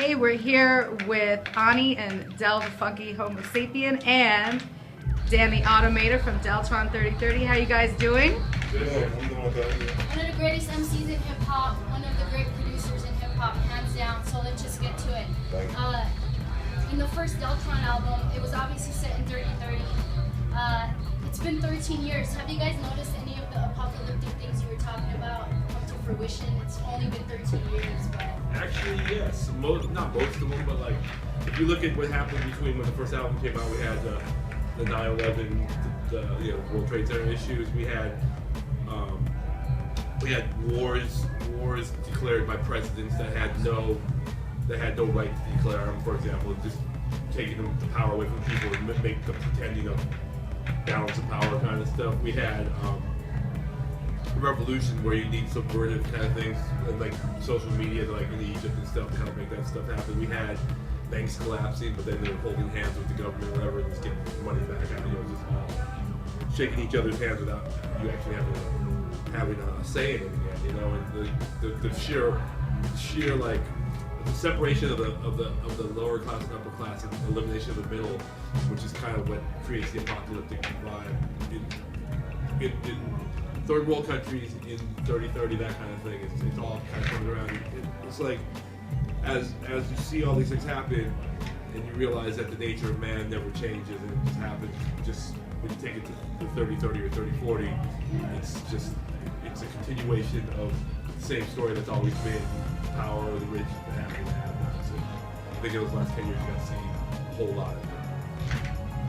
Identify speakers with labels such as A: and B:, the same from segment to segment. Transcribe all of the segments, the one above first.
A: Hey, we're here with Ani and Del the Funky Homosapien and Dan the Automator from Deltron 3030. How you guys doing?
B: Good. I'm doing good.
C: One of the greatest MCs in hip hop, one of the great producers in hip hop, hands down. So let's just get to it. In the first Deltron album, it was obviously set in 3030. It's been 13 years. Have you guys noticed any of the apocalyptic things you were talking about come to fruition? It's only been 13 years, but
D: actually, yes. Not most of them, but like if you look at what happened between when the first album came out, we had the 9/11, the World Trade Center issues. We had wars declared by presidents that had no right to declare them. For example, just taking the power away from people and make the pretending of balance of power kind of stuff. We had a revolution where you need subversive kind of things, like social media, like in Egypt and stuff, to help make that stuff happen. We had banks collapsing, but then they were holding hands with the government or whatever, and just getting money back out. Just all shaking each other's hands without you actually having a say in it again. And the sheer like the separation of the lower class and upper class, and elimination of the middle, which is kind of what creates the apocalyptic vibe in third world countries, in 3030, that kind of thing. It's all kind of coming around. It's like as you see all these things happen, and you realize that the nature of man never changes, and it just happens. Just when you take it to 3030 or 3040, it's a continuation of the same story that's always been power of the rich, the happy, the have-nots. So I think in those last 10 years you got to see a whole lot of it.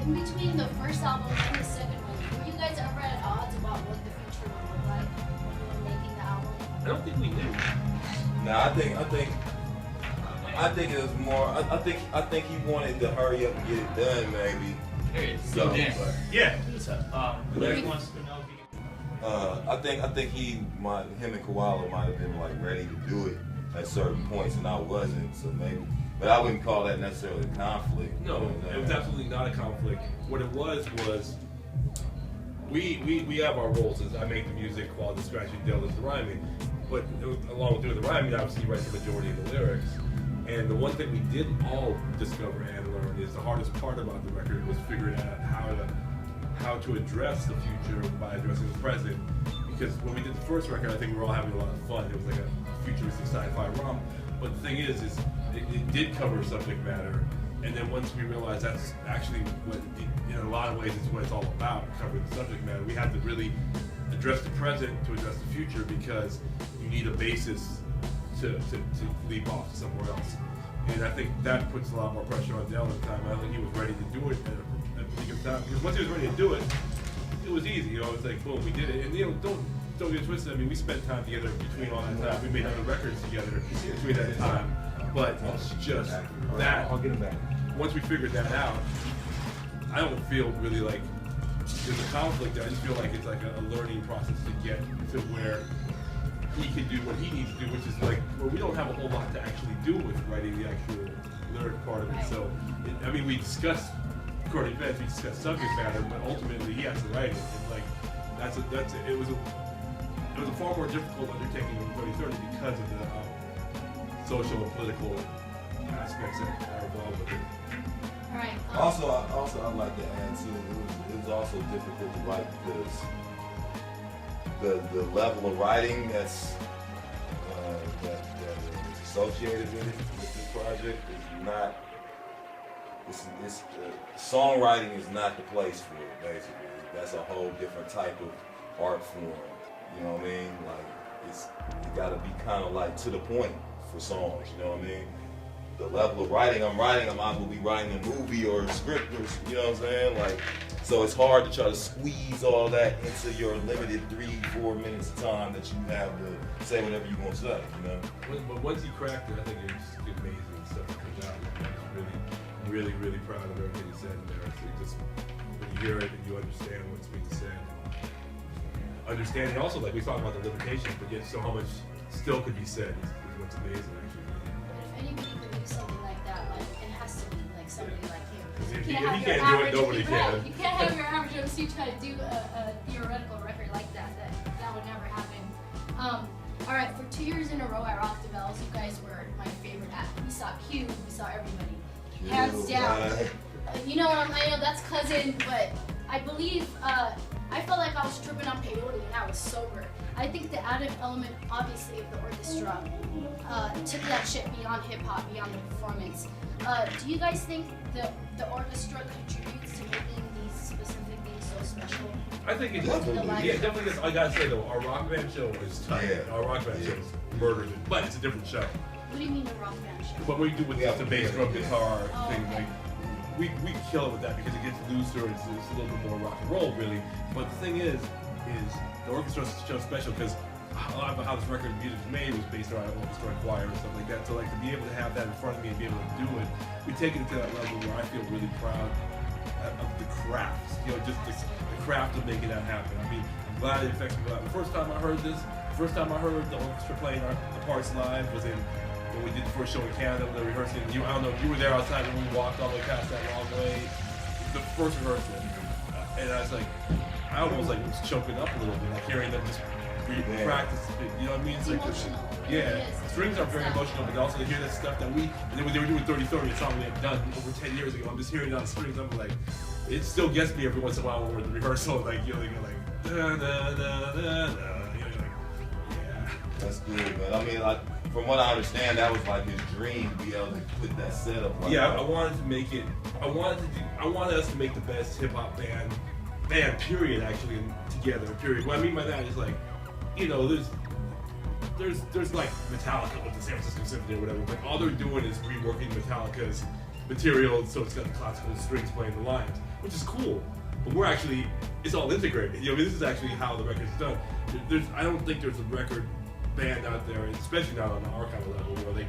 C: in between the first album and the second one, were you guys ever at odds about what the future would look like when you were making the album?
D: I don't think we knew.
B: No, I think it was more. I think he wanted to hurry up and get it done, maybe.
E: Hey,
B: So,
E: Dan.
B: but,
D: Yeah.
E: Larry wants to know if you can.
B: I think him and Koala might have been like ready to do it at certain points, and I wasn't. So maybe, but I wouldn't call that necessarily a conflict.
D: No, it was absolutely not a conflict. What it was we have our roles. As I make the music while the scratching Del does the rhyming. But along with doing the rhyming, obviously he writes the majority of the lyrics. And the one thing we did all discover and learn is the hardest part about the record was figuring out how to address the future by addressing the present. Because when we did the first record, I think we were all having a lot of fun. It was like a futuristic sci-fi romp. But the thing is it did cover subject matter. And then once we realized that's actually what, in a lot of ways, it's what it's all about, covering the subject matter. We have to really address the present to address the future, because you need a basis to leap off somewhere else. And I think that puts a lot more pressure on Del at the time. I don't think he was ready to do it at a particular time, because once he was ready to do it, it was easy. It's like, boom, we did it. And don't get twisted. I mean, we spent time together between all that time. We made other records together between that time. But it's just that.
B: I'll get him back.
D: Once we figured that out, I don't feel really like there's a conflict. I just feel like it's like a learning process to get to where he can do what he needs to do, which is like, well, we don't have a whole lot to actually do with writing the actual lyric part of it. So, we discussed current events, we discussed subject matter, but ultimately he has to write it. And like, it was a far more difficult undertaking than 3030 because of the social and political aspects that are involved with it.
C: All right.
B: Also, I'd like to add too. It was also difficult to write because the level of writing that's that is associated with this project is not. It's songwriting is not the place for it. Basically, that's a whole different type of art form. You know what I mean? Like you got to be kind of like to the point for songs. You know what I mean? The level of writing I'm either be writing a movie or a script, or, you know what I'm saying? Like, so it's hard to try to squeeze all that into your limited 3-4 minutes of time that you have to say whatever you want to say, you know?
D: But once he cracked it, I think it's amazing stuff that comes out. I'm really, really proud of everything he said in there. So when you hear it and you understand what's being said. Understanding also, like we talked about the limitations, but yet so how much still could be said is what's amazing, actually.
C: If anybody could do something like that, like it has to be like somebody like him.
D: If
C: You
D: he
C: can't
D: can't
C: have
D: do
C: your
D: it, nobody
C: average,
D: can.
C: right, you can't have your average MC try to do a theoretical record like that. That would never happen. All right, for 2 years in a row at Rock the Bells, you guys were my favorite act. We saw Q, we saw everybody. Hands down. You know, I know that's cousin, but I believe, I felt like I was tripping on peyote and I was sober. I think the added element, obviously, of the orchestra took that shit beyond hip-hop, beyond the performance. Do you guys think the orchestra contributes to making these specific things so special?
D: I think it does. Yeah, definitely. I gotta say though, our rock band show is tight. Yeah. Our rock band show is murdered, but it's a different show.
C: What do you mean a rock band show?
D: What we do with the bass drum guitar thing, like we kill it with that because it gets looser. It's a little bit more rock and roll, really. But the thing is the orchestra show special because a lot of how this record music was made was based around orchestra and choir and stuff like that. So like to be able to have that in front of me and be able to do it, we take it to that level where I feel really proud of the craft. You know, just the craft of making that happen. I mean, I'm glad it affects me a lot. The first time I heard the orchestra playing the parts live was when we did the first show in Canada, when they were rehearsing. I don't know, you were there outside when we walked all the way past that long way. The first rehearsal. And I was like, I almost like was choking up a little bit, like hearing them just practice it. You know what I mean? It's like,
C: emotional.
D: Yeah, strings are very emotional, but also to hear that stuff that and then when they were doing 30-30, a song we had done over 10 years ago, I'm just hearing it on strings, I'm like, it still gets me every once in a while when we're in the rehearsal, like, you know, you're like, da da da da da, you know, you're like, yeah.
B: That's good, man. I mean, from what I understand, that was like his dream to be able to put that setup. Like
D: yeah, I wanted to make it. I wanted us to make the best hip hop band, period. Actually, together, period. What I mean by that is like, you know, there's like Metallica with the San Francisco Symphony or whatever. Like all they're doing is reworking Metallica's material, so it's got the classical strings playing the lines, which is cool. But it's all integrated. You know, I mean, this is actually how the record's done. I don't think there's a record band out there, especially not on the archive level, where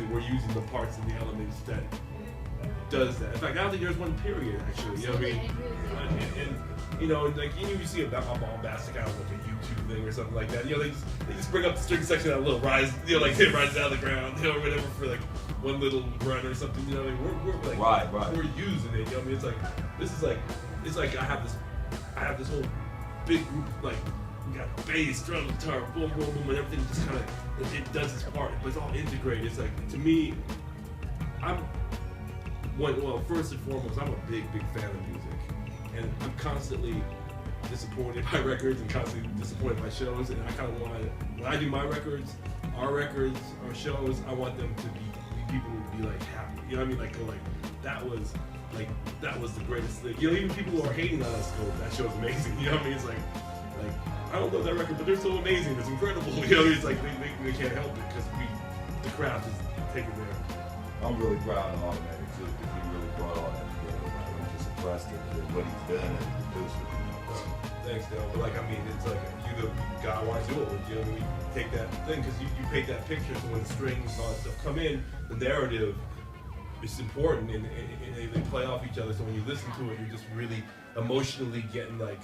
D: we're using the parts and the elements that does that. In fact, I don't think there's one period actually. You know what I mean? And you know, like you see a bombastic out like a YouTube thing or something like that. You know, they just bring up the string section at a little rise, you know, like it rises out of the ground, you know, or whatever for like one little run or something. You know, like we're like we're using it. You know what I mean? It's like I have this whole big group like. We got bass, drum, guitar, boom, boom, boom, and everything just kind of, it does its part, but it's all integrated. It's like, to me, first and foremost, I'm a big fan of music. And I'm constantly disappointed by records and constantly disappointed by shows. And I kind of want to, when I do my records, our shows, I want them to be, people to be like happy. You know what I mean? Like, go like, that was the greatest thing. You know, even people who are hating on us go, that show's amazing. You know what I mean? It's like, I don't love that record, but they're so amazing. It's incredible. You know, it's like they can't help it because the craft is taken there.
B: I'm really proud of Automator too because he really brought all that together. I'm just impressed with what he's done and produced.
D: Thanks, Dale. But like, I mean, it's like you the guy want to do it. You know, when you take that thing because you paint that picture, so when the strings and all that stuff come in, the narrative is important and they play off each other. So when you listen to it, you're just really emotionally getting like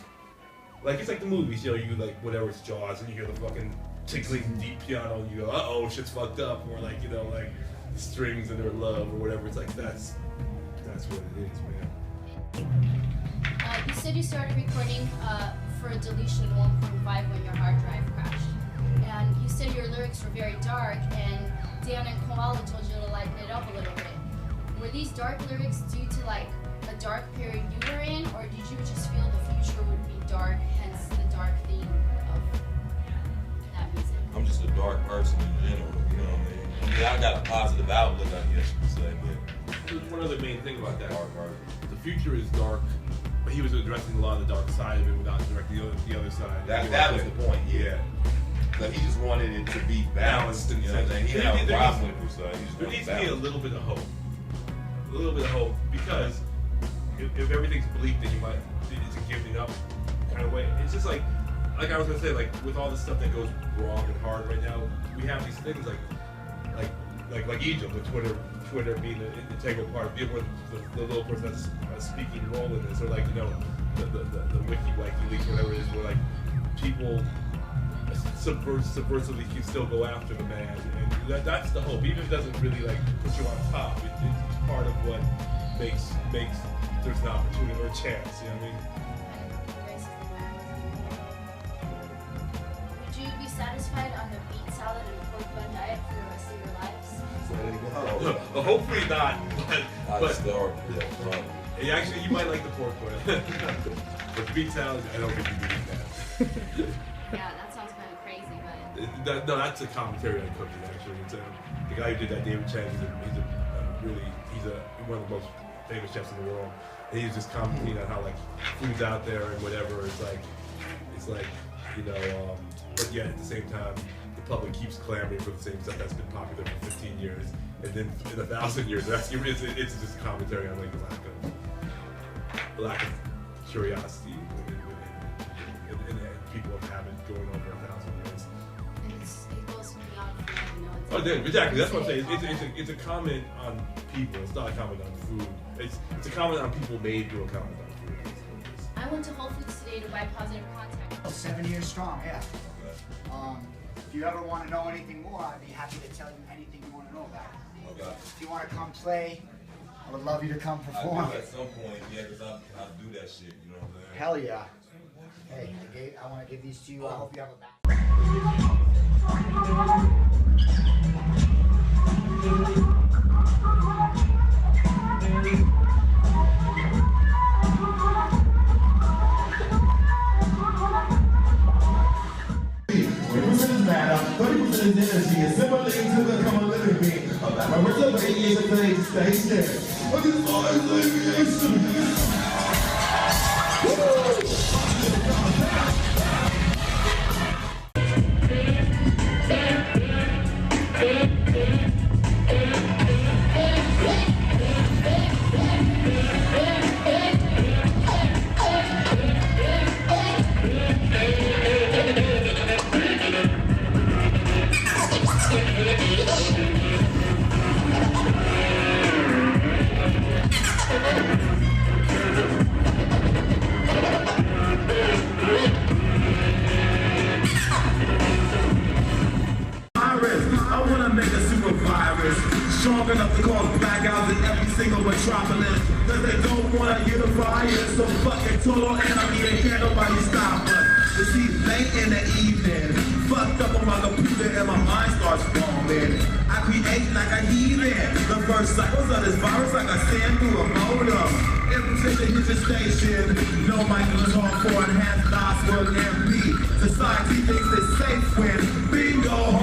D: it's like the movies, you know, you like whatever it's Jaws and you hear the fucking tickling deep piano and you go, uh-oh, shit's fucked up, or like, you know, like the strings and their love or whatever. It's like that's what it is, man.
C: You said you started recording for Deletion 1.5 when your hard drive crashed. And you said your lyrics were very dark and Dan and Koala told you to lighten it up a little bit. Were these dark lyrics due to like a dark period you were in, or did you just feel the future would be dark, hence the dark theme of that music?
B: I'm just a dark person in general, you know what I mean? I mean, I got a positive outlook, I guess you could say, but
D: there's one other main thing about that. The future is dark, but he was addressing a lot of the dark side of it without directing the other side.
B: That was the point, yeah. So he just wanted it to be balanced, you know what I'm saying? He didn't have a problem with it, so he just
D: there
B: wanted
D: needs
B: balance.
D: to be a little bit of hope. A little bit of hope, because if everything's bleak, then it's a giving up kind of way. It's just like I was gonna say, like with all the stuff that goes wrong and hard right now, we have these things like Egypt, with Twitter being an integral part, being the little person that's a speaking role in this, or like, you know, the WikiLeaks, whatever it is, where like people subversively can still go after the man, and that's the hope. Even if it doesn't really like put you on top, it's part of what makes there's an opportunity or a chance. You know what I mean?
C: Would you be satisfied on the beat
D: Well, hopefully not. But actually, you might like the pork one. But to be talented, I don't think you can eat that.
C: Yeah, that sounds kind of crazy, but...
D: No, that's a commentary on cooking, actually. It's the guy who did that, David Chen, he's one of the most famous chefs in the world. And he's just commenting on how, like, food's out there and whatever. It's like, you know, but yet at the same time, the public keeps clamoring for the same stuff that's been popular for 15 years. And then in 1,000 years, it's just a commentary on, like, the lack of curiosity and people have it going over 1,000 years.
C: And it goes beyond food, you know.
D: Oh, then, exactly. That's what I'm saying. It's a comment on people. It's not a comment on food. It's a comment on people made to a comment on food.
C: I went to Whole Foods today to buy Positive Contact.
F: 7 years strong, yeah. If you ever want to know anything more, I'd be happy to tell you anything you want to know about it.
B: Okay.
F: If you want to come play, I would love you to come perform.
B: I do at some point, yeah, because I do that shit, you know what I'm saying?
F: Hell yeah. Hey, I want to give these to you. I hope you have a back.
G: Matter, 30% is energy, assimilating to become a living being. My reservation is a thing to stay still. Look at all this aviation. Strong enough to cause blackouts in every single metropolis. Cause they don't wanna unify it. So fucking total enemy, they can't nobody stop us. You see, late in the evening, fucked up on my computer and my mind starts bombing. I create like a heathen. The first cycles of this virus like a sand through a modem. Infiltrate hit your station. No microphone for enhanced gospel MP. Society thinks it's safe when bingo.